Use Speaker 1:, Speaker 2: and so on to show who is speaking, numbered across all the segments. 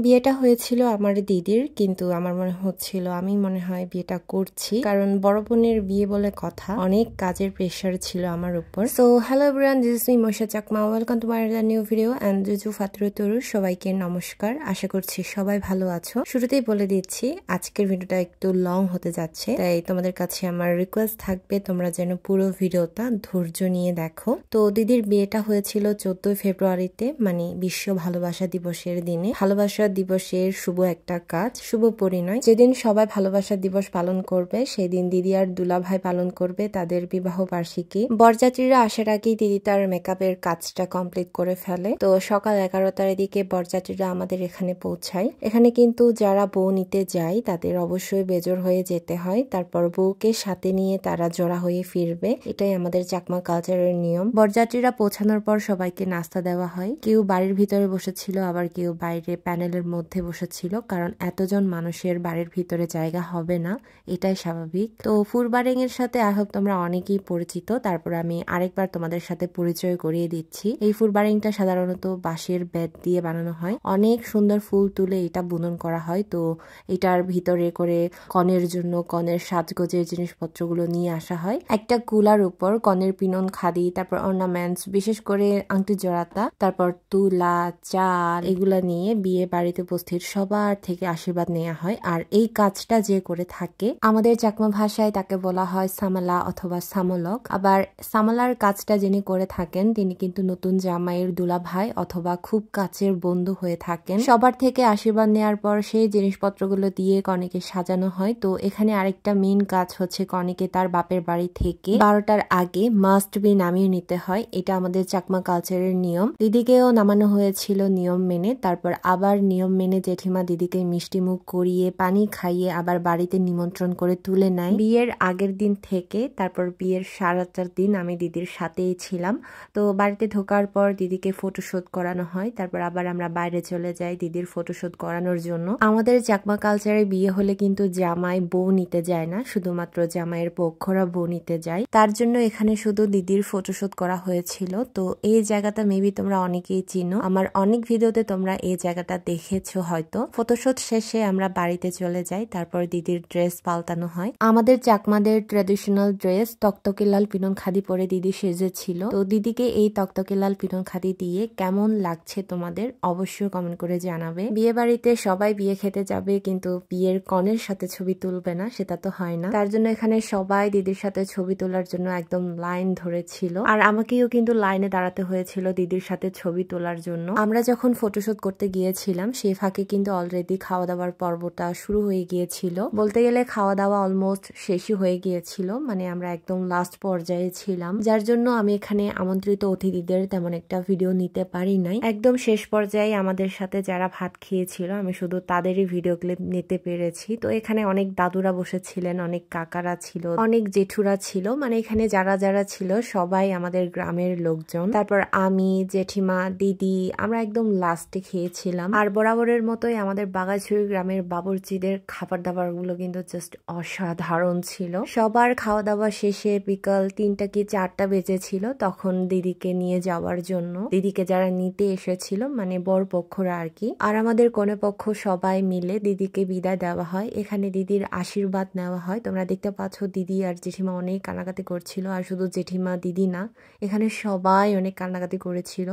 Speaker 1: বিয়েটা হয়েছিল আমার দিদির, কিন্তু আমার মনে হচ্ছিল আমি মনে হয় বিয়েটা করছি, কারণ বড় বোনের বিয়ে বলে কথা, অনেক কাজের প্রেশার ছিল আমার উপর। So hello everyone, this is me Maisha Chakma, welcome to my new video and জুজু ফাতরুতুরু। সবাইকে নমস্কার, আশা করছি সবাই ভালো আছো। শুরুতেই বলে দিচ্ছি আজকের ভিডিওটা একটু লং হতে যাচ্ছে, তাই তোমাদের কাছে আমার রিকোয়েস্ট থাকবে তোমরা যেন পুরো ভিডিওটা ধৈর্য নিয়ে দেখো। তো দিদির বিয়েটা হয়েছিল 14 ফেব্রুয়ারিতে, মানে বিশ্ব ভালোবাসা দিবসের দিনে। ভালোবাসা দিবসের শুভ একটা কাজ, শুভ পরিণয়। যেদিন সবাই ভালোবাসা দিবস পালন করবে সেদিন দিদি আর দুলাভাই পালন করবে তাদের বিবাহ বার্ষিকী। বরযাত্রীরা আসার আগেই দিদি তার মেকআপের কাজটা কমপ্লিট করে ফেলে। তো সকাল 11টার দিকে বরযাত্রীরা আমাদের এখানে পৌঁছায়। এখানে কিন্তু যারা বউ নিতে যায় তাদের অবশ্যই বেজোর হয়ে যেতে হয়, তারপর বউকে সাথে নিয়ে তারা জোড়া হয়ে ফিরবে। এটাই আমাদের চাকমা কালচারের নিয়ম। বরযাত্রীরা পৌঁছানোর পর সবাইকে নাস্তা দেওয়া হয়। কেউ বাড়ির ভিতরে বসেছিল, আবার কেউ বাইরে প্যানেলের মধ্যে বসেছিল, কারণ এতজন মানুষের বাড়ির ভিতরে জায়গা হবে না, এটাই স্বাভাবিক। তো ফুরবারিং এর সাথে আই হোপ তোমরা অনেকেই পরিচিত, তারপর আমি আরেকবার তোমাদের সাথে পরিচয় করিয়ে দিচ্ছি। এই ফুরবারিংটা সাধারণত বাঁশের বেত দিয়ে বানানো হয়, অনেক সুন্দর ফুল তুলে এটা বুনন করা হয়। তো এটার ভিতরে করে কনের জন্য কনের সাজগোজের জিনিসপত্রগুলো নিয়ে আসা হয়। একটা কুলার উপর কনের পিনন, খাদি, তারপর অর্নামেন্টস, বিশেষ করে আংটি জোড়াতা, তারপর তুলা, চাল, এগুলা নিয়ে বিয়ে বাড়িতে উপস্থিত সবার থেকে আশীর্বাদ নেওয়া হয়। আর এই কাজটা যে করে থাকে, আমাদের চাকমা ভাষায় তাকে বলা হয় সামালা অথবা সামলক। আবার সামালার কাজটা যিনি করে থাকেন তিনি কিন্তু নতুন জামাইয়ের দুলাভাই অথবা খুব কাছের বন্ধু হয়ে থাকেন। সবার থেকে আশীর্বাদ নেওয়ার পর সেই জিনিসপত্রগুলো দিয়ে কনেকে সাজানো হয়। তো এখানে আরেকটা মেইন কাজ হচ্ছে কনেকে তার বাপের বাড়ি থেকে 12টার আগে মাস্ট বি নামিয়ে নিতে হয়। এটা আমাদের চাকমা কালচারের নিয়ম। দিদিকেও নামানো হয়েছিল নিয়ম মেনে, তারপর আবার নিয়ম মেনে জেঠিমা দিদিকে মিষ্টি মুখ করিয়ে পানি খাইয়ে আবার বাড়িতে নিমন্ত্রণ করে তুলে নেয় বিয়ের আগের দিন থেকে। তারপর বিয়ের 4 দিন আমি দিদির সাথেই ছিলাম। তো বাড়িতে ঢোকার পর দিদিকে ফটোশুট করানো হয়, তারপর আবার আমরা বাইরে চলে যাই দিদির ফটোশুট করানোর জন্য। আমাদের চাকমা কালচারে বিয়ে হলে কিন্তু জামাই বউ নিতে যায় না, শুধুমাত্র জামাইয়ের পক্ষরা বউ নিতে যায়। তার জন্য এখানে শুধু দিদির ফটোশুট করা হয়েছিল। তো এই জায়গাটা মেবি তোমরা অনেকেই চিনো, আমার অনেক ভিডিওতে তোমরা এই জায়গাটা দেখেছো হয়তো। ফটোশুট শেষে আমরা বাড়িতে চলে যাই, তারপর দিদির ড্রেস পাল্টানো হয়। আমাদের চাকমাদের ট্রেডিশনাল ড্রেস তকতকে লাল পিনন খাদি পরে দিদি সেজেছিল। তো দিদিকে এই তকতকে লাল পিনন খাদি দিয়ে কেমন লাগছে তোমাদের অবশ্যই কমেন্ট করে জানাবে। বিয়ে বাড়িতে সবাই বিয়ে খেতে যাবে, কিন্তু বিয়ের কনের সাথে ছবি তুলবে না, সেটা তো হয় না। তার জন্য এখানে সবাই দিদির সাথে ছবি তোলার জন্য একদম লাইন ধরেছিল, আর আমাকেও কিন্তু লাইনে দাঁড়াতে হয়েছিল দিদির সাথে ছবি তোলার জন্য। আমরা যখন ফটোশুট করতে গিয়েছিলাম সেই ফাঁকে কিন্তু অলরেডি খাওয়া দাওয়ার পর্বটা শুরু হয়ে গিয়েছিল। বলতে গেলে খাওয়া দাওয়া অলমোস্ট শেষই হয়ে গিয়েছিল, মানে আমরা একদম লাস্ট পর্যায়ে ছিলাম, যার জন্য আমি এখানে আমন্ত্রিত অতিথিদের তেমন একটা ভিডিও নিতে পারি নাই। একদম শেষ পর্যায়ে আমাদের সাথে যারা ভাত খেয়েছিল আমি শুধু তাদেরই ভিডিও ক্লিপ নিতে পেরেছি। তো এখানে অনেক দাদুরা বসেছিলেন, অনেক কাকারা ছিল, অনেক জেঠুরা ছিল, মানে এখানে যারা যারা ছিল সবাই আমাদের গ্রামের লোকজন। তারপর আমি, জেঠিমা, দিদি, আমরা একদম লাস্টে খেয়েছিলাম। আর বরাবরের মতোই আমাদের বাগাছড়ি গ্রামের বাবুর্চিদের খাবার দাবার গুলো কিন্তু জাস্ট অসাধারণ ছিল। সবার খাওয়া দাওয়া শেষে বিকাল 3টা কি 4টা বেজেছিল, তখন দিদিকে নিয়ে যাওয়ার জন্য দিদিকে যারা নিতে এসেছিল, মানে বর পক্ষরা আর কি, আর আমাদের কনে পক্ষ সবাই মিলে দিদিকে বিদায় দেওয়া হয়। এখানে দিদির আশীর্বাদ নেওয়া হয়। তোমরা দেখতে পাচ্ছ দিদি আর জেঠিমা অনেক কান্নাকাটি করছিল, আর শুধু জেঠিমা দিদি না, এখানে সবাই অনেক কান্নাকাটি করেছিল।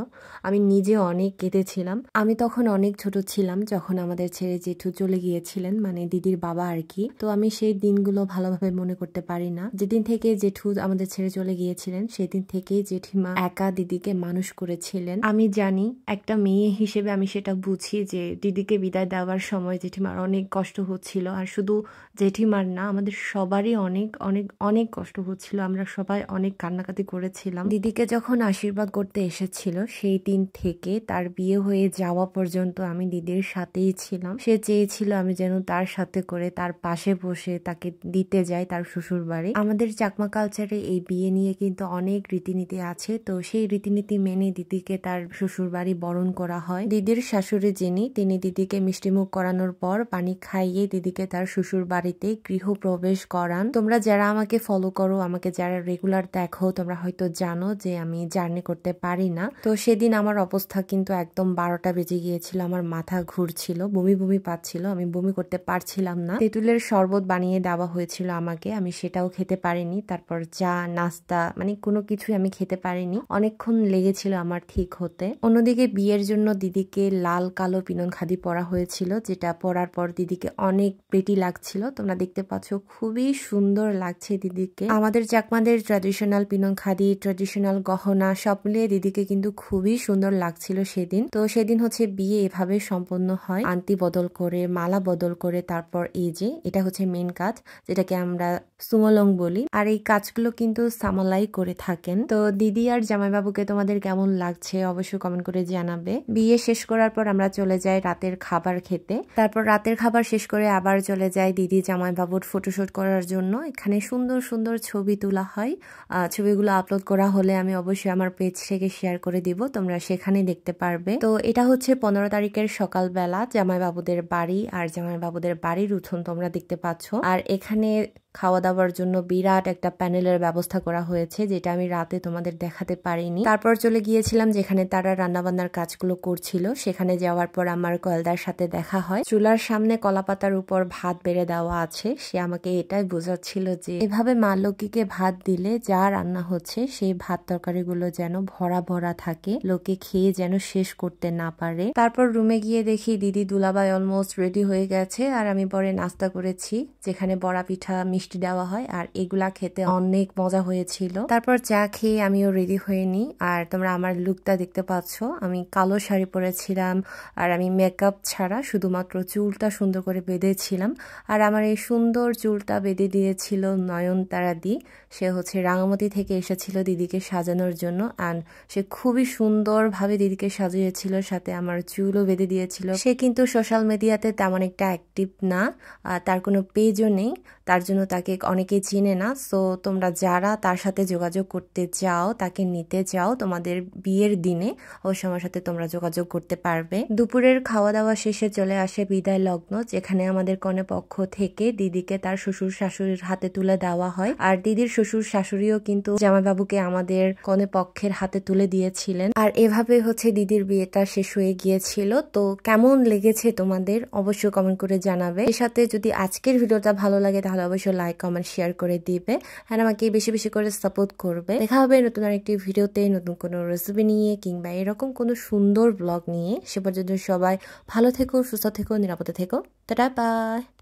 Speaker 1: আমি নিজে অনেক কেঁদেছিলাম। আমি তখন অনেক ছোট ছিলাম যখন আমাদের ছেড়ে জেঠু চলে গিয়েছিলেন, মানে দিদির বাবা আর কি। তো আমি সেই দিনগুলো ভালোভাবে মনে করতে পারি না। যেদিন থেকে জেঠু আমাদের ছেড়ে চলে গিয়েছিলেন সেদিন থেকেই জেঠিমা একা দিদিকে মানুষ করেছিলেন। আমি জানি একটা মেয়ে হিসেবে আমি সেটা বুঝি যে দিদিকে বিদায় দেওয়ার সময় জেঠিমার অনেক কষ্ট হচ্ছিল, আর শুধু জেঠিমার না আমাদের সবারই অনেক অনেক অনেক কষ্ট হচ্ছিল। আমরা সবাই অনেক কান্নাকাটি করেছিলাম। দিদিকে যখন আশীর্বাদ করতে এসেছিল সেই দিন থেকে তার বিয়ে হয়ে যাওয়া পর্যন্ত আমি দিদির সাথেই ছিলাম। সে চেয়েছিল আমি যেন তার সাথে করে তার পাশে বসে তাকে দিতে যাই তার শ্বশুর বাড়ি। আমাদের চাকমা কালচারে এই বিয়ে নিয়ে কিন্তু অনেক রীতিনীতি আছে। তো সেই রীতিনীতি মেনে দিদিকে তার শ্বশুর বাড়ি বরণ করা হয়। দিদির শাশুড়ি যিনি, তিনি দিদিকে মিষ্টিমুখ করানোর পর পানি খাইয়ে দিদিকে তার শ্বশুর বাড়িতে গৃহপ্রবেশ করান। তোমরা যারা আমাকে ফলো করো, আমাকে যারা রেগুলার দেখো, তোমরা হয়তো জানো যে আমি জার্নি করতে পারি না। তো সেদিন আমার অবস্থা কিন্তু একদম 12টা বেজে গিয়েছিল, আমার মাথা ঘুরছিল, বমি বমি পাচ্ছিল, আমি বমি করতে পারছিলাম না। তেঁতুলের শরবত বানিয়ে দেওয়া হয়েছিল আমাকে, আমি সেটাও খেতে পারিনি। তারপর চা নাস্তা মানে কোনো কিছুই আমি খেতে পারিনি, অনেকক্ষণ লেগেছিল আমার ঠিক হতে। অন্যদিকে বিয়ের জন্য দিদিকে লাল কালো পিনন খাদি পরা হয়েছিল, যেটা পরার পর দিদিকে অনেক প্রিটি লাগছিল। তোমরা দেখতে পাচ্ছ খুবই সুন্দর লাগছে দিদিকে। আমাদের চাকমাদের ট্র্যাডিশনাল পিনন খাদি, ট্র্যাডিশনাল গহনা সব মিলিয়ে দিদিকে কিন্তু খুবই সুন্দর লাগছিল সেদিন। তো সেদিন হচ্ছে বিয়ে এভাবে সম্পন্ন হয়, আন্টি বদল করে, মালা বদল করে। তারপর এই যে এটা হচ্ছে মেন কাজ, যেটাকে আমরা সুমলং বলি। আর এই কাজগুলো কিন্তু সামালাই করে থাকেন। তো দিদি আর জামাইবাবুকে তোমাদের কেমন লাগছে অবশ্যই কমেন্ট করে জানাবে। বিয়ে শেষ করার পর আমরা চলে যাই রাতের খাবার খেতে। তারপর রাতের খাবার শেষ করে আবার চলে যাই দিদি জামাইবাবুর ফটোশুট করার জন্য। এখানে সুন্দর সুন্দর ছবি তোলা হয়, ছবিগুলো আপলোড করা হলে আমি অবশ্যই আমার পেজ থেকে শেয়ার করে দিব, তোমরা সেখানে দেখতে পারবে। তো এটা হচ্ছে 15 তারিখের সকালবেলা জামাইবাবুদের বাড়ি, আর জামাইবাবুদের বাড়ির উঠোন তোমরা দেখতে পাচ্ছ। আর এখানে খাওয়া দাওয়ার জন্য বিরাট একটা প্যানেলের ব্যবস্থা করা হয়েছে, যেটা আমি রাতে তোমাদের দেখাতে পারিনি। তারপর চলে গিয়েছিলাম যেখানে তারা রান্নাবান্নার কাজগুলো করছিল। সেখানে যাওয়ার পর আমার কয়েলদার সাথে দেখা হয়। চুলার সামনে কলাপাতার উপর ভাত বেড়ে দেওয়া আছে। সে আমাকে এটাই বোঝাচ্ছিল যে এভাবে মা লক্ষ্মীকে ভাত দিলে যা রান্না হচ্ছে সেই ভাত তরকারিগুলো যেন ভরা ভরা থাকে, লোকে খেয়ে যেন শেষ করতে না পারে। তারপর রুমে গিয়ে দেখি দিদি দুলাভাই অলমোস্ট রেডি হয়ে গেছে, আর আমি পরে নাস্তা করেছি, যেখানে বড়া পিঠা মিষ্টি দেওয়া হয়, আর এগুলা খেতে অনেক মজা হয়েছিল। তারপর চা খেয়ে আমিও রেডি হয়ে নিই। আর তোমরা আমার লুকটা দেখতে পাচ্ছ, আমি কালো শাড়ি পরেছিলাম, আর আমি মেকআপ ছাড়া শুধুমাত্র চুলটা সুন্দর করে বেঁধেছিলাম। আর আমার এই সুন্দর চুলটা বেঁধে দিয়েছিল নয়নতারা দি। সে হচ্ছে রাঙামাটি থেকে এসেছিল দিদিকে সাজানোর জন্য, অ্যান্ড সে খুবই সুন্দরভাবে দিদিকে সাজিয়েছিল, সাথে আমার চুলও বেঁধে দিয়েছিল। সে কিন্তু সোশ্যাল মিডিয়াতে তেমন একটা অ্যাক্টিভ না, তার কোনো পেজও নেই, তার জন্য তাকে অনেকেই চিনে না। সো তোমরা যারা তার সাথে যোগাযোগ করতে চাও, তাকে নিতে চাও তোমাদের বিয়ের দিনে, অবশ্যই আমার সাথে তোমরা যোগাযোগ করতে পারবে। দুপুরের খাওয়া দাওয়া শেষে চলে আসে বিদায় লগ্ন, যেখানে আমাদের কনে পক্ষ থেকে দিদিকে তার শ্বশুর শাশুড়ির হাতে তুলে দেওয়া হয়। আর দিদির শ্বশুর শাশুড়িও কিন্তু জামাইবাবুকে আমাদের কনে পক্ষের হাতে তুলে দিয়েছিলেন। আর এভাবে হচ্ছে দিদির বিয়েটা শেষ হয়ে গিয়েছিল। তো কেমন লেগেছে তোমাদের অবশ্যই কমেন্ট করে জানাবে। এর সাথে যদি আজকের ভিডিওটা ভালো লাগে তাহলে অবশ্যই লাইক কমেন্ট শেয়ার করে দিবে, আর আমাকে বেশি বেশি করে সাপোর্ট করবে। দেখা হবে নতুন আরেকটি ভিডিওতে, নতুন কোনো রেসিপি নিয়ে কিংবা এরকম কোনো সুন্দর ব্লগ নিয়ে। সে পর্যন্ত সবাই ভালো থেকো, সুস্থ থেকো, নিরাপদে থেকো। Tata bye.